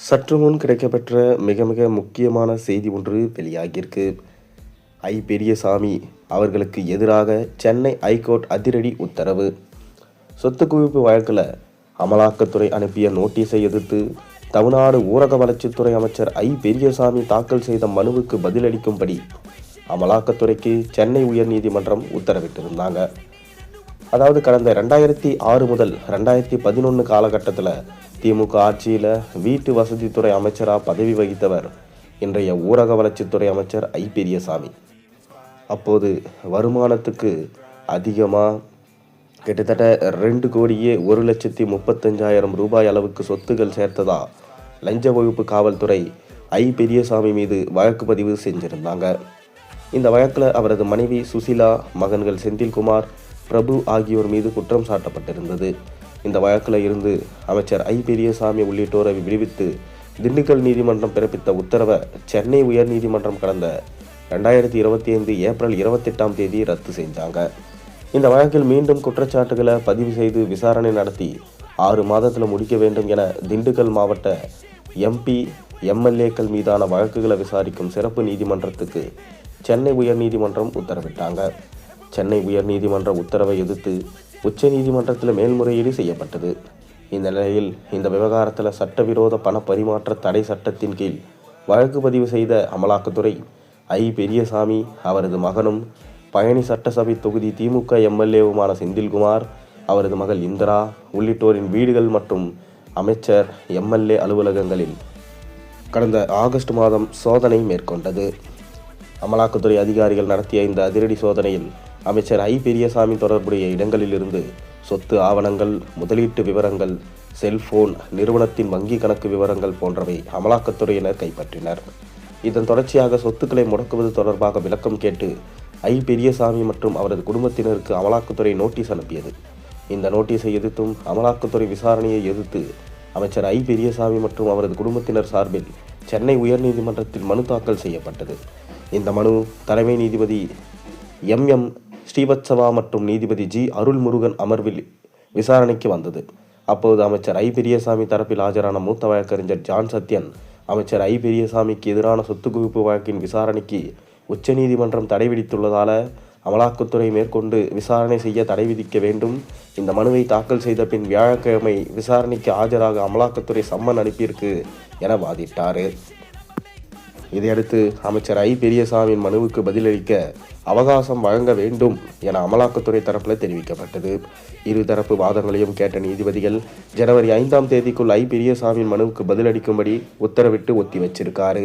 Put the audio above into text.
சற்று முன் கிடைக்கப்பெற்ற மிக மிக முக்கியமான செய்தி ஒன்று வெளியாகியிருக்கு. பெரியசாமி அவர்களுக்கு எதிராக சென்னை ஐகோர்ட் அதிரடி உத்தரவு. சொத்து குவிப்பு வழக்கில் அமலாக்கத்துறை அனுப்பிய நோட்டீஸை எதிர்த்து தமிழ்நாடு ஊரக வளர்ச்சித்துறை அமைச்சர் பெரியசாமி தாக்கல் செய்த மனுவுக்கு பதிலளிக்கும்படி அமலாக்கத்துறைக்கு சென்னை உயர்நீதிமன்றம் உத்தரவிட்டிருந்தாங்க. அதாவது கடந்த 2006 முதல் 2011 காலகட்டத்தில் திமுக ஆட்சியில் வீட்டு வசதித்துறை அமைச்சராக பதவி வகித்தவர் இன்றைய ஊரக வளர்ச்சித்துறை அமைச்சர் பெரியசாமி. அப்போது வருமானத்துக்கு அதிகமாக கிட்டத்தட்ட 2,01,35,000 ரூபாய் அளவுக்கு சொத்துக்கள் சேர்த்ததா லஞ்ச ஒழிப்பு காவல்துறை பெரியசாமி மீது வழக்கு பதிவு செஞ்சிருந்தாங்க. இந்த வழக்கில் அவரது மனைவி சுசிலா, மகன்கள் செந்தில்குமார், பிரபு ஆகியோர் மீது குற்றம் சாட்டப்பட்டிருந்தது. இந்த வழக்கில் இருந்து அமைச்சர் பெரியசாமி உள்ளிட்டோரை விடுவித்து திண்டுக்கல் நீதிமன்றம் பிறப்பித்த உத்தரவை சென்னை உயர்நீதிமன்றம் கடந்த 2025 ஏப்ரல் 28ஆம் தேதி ரத்து செஞ்சாங்க. இந்த வழக்கில் மீண்டும் குற்றச்சாட்டுகளை பதிவு செய்து விசாரணை நடத்தி 6 மாதத்தில் முடிக்க வேண்டும் என திண்டுக்கல் மாவட்ட MP, MLAக்கள் மீதான வழக்குகளை விசாரிக்கும் சிறப்பு நீதிமன்றத்துக்கு சென்னை உயர்நீதிமன்றம் உத்தரவிட்டாங்க. சென்னை உயர்நீதிமன்ற உத்தரவை எதிர்த்து உச்ச நீதிமன்றத்தில் மேல்முறையீடு செய்யப்பட்டது. இந்த நிலையில் இந்த விவகாரத்தில் சட்டவிரோத பண பரிமாற்ற தடை சட்டத்தின் கீழ் வழக்கு பதிவு செய்த அமலாக்கத்துறை பெரியசாமி, அவரது மகனும் பழனி சட்டசபை தொகுதி திமுக MLAவுமான செந்தில்குமார், அவரது மகள் இந்திரா உள்ளிட்டோரின் வீடுகள் மற்றும் அமைச்சர் MLA அலுவலகங்களில் கடந்த ஆகஸ்ட் மாதம் சோதனை மேற்கொண்டது. அமலாக்கத்துறை அதிகாரிகள் நடத்திய இந்த அதிரடி சோதனையில் அமைச்சர் பெரியசாமி தொடர்புடைய இடங்களிலிருந்து சொத்து ஆவணங்கள், முதலீட்டு விவரங்கள், செல்போன், நிறுவனத்தின் வங்கி கணக்கு விவரங்கள் போன்றவை அமலாக்கத்துறையினர் கைப்பற்றினர். இதன் தொடர்ச்சியாக சொத்துக்களை முடக்குவது தொடர்பாக விளக்கம் கேட்டு பெரியசாமி மற்றும் அவரது குடும்பத்தினருக்கு அமலாக்கத்துறை நோட்டீஸ் அனுப்பியது. இந்த நோட்டீஸை எதிர்த்தும் அமலாக்கத்துறை விசாரணையை எதிர்த்து அமைச்சர் பெரியசாமி மற்றும் அவரது குடும்பத்தினர் சார்பில் சென்னை உயர்நீதிமன்றத்தில் மனு தாக்கல் செய்யப்பட்டது. இந்த மனு தலைமை நீதிபதி MM ஸ்ரீவத்சவா மற்றும் நீதிபதி G அருள்முருகன் அமர்வில் விசாரணைக்கு வந்தது. அப்போது அமைச்சர் பெரியசாமி தரப்பில் ஆஜரான மூத்த வழக்கறிஞர் ஜான் சத்யன், அமைச்சர் பெரியசாமிக்கு எதிரான சொத்து குவிப்பு வழக்கின் விசாரணைக்கு உச்சநீதிமன்றம் தடை விதித்துள்ளதால் அமலாக்கத்துறை மேற்கொண்டு விசாரணை செய்ய தடை விதிக்க வேண்டும். இந்த மனுவை தாக்கல் செய்த பின் வியாழக்கிழமை விசாரணைக்கு ஆஜராக அமலாக்கத்துறை சம்மன் அனுப்பியிருக்கு என வாதிட்டார். இதையடுத்து அமைச்சர் பெரியசாமியின் மனுவுக்கு பதிலளிக்க அவகாசம் வழங்க வேண்டும் என அமலாக்கத்துறை தரப்பில் தெரிவிக்கப்பட்டது. இருதரப்பு வாதங்களையும் கேட்ட நீதிபதிகள் ஜனவரி 5ஆம் தேதிக்குள் பெரியசாமியின் மனுவுக்கு பதிலளிக்கும்படி உத்தரவிட்டு ஒத்தி வச்சிருக்காரு.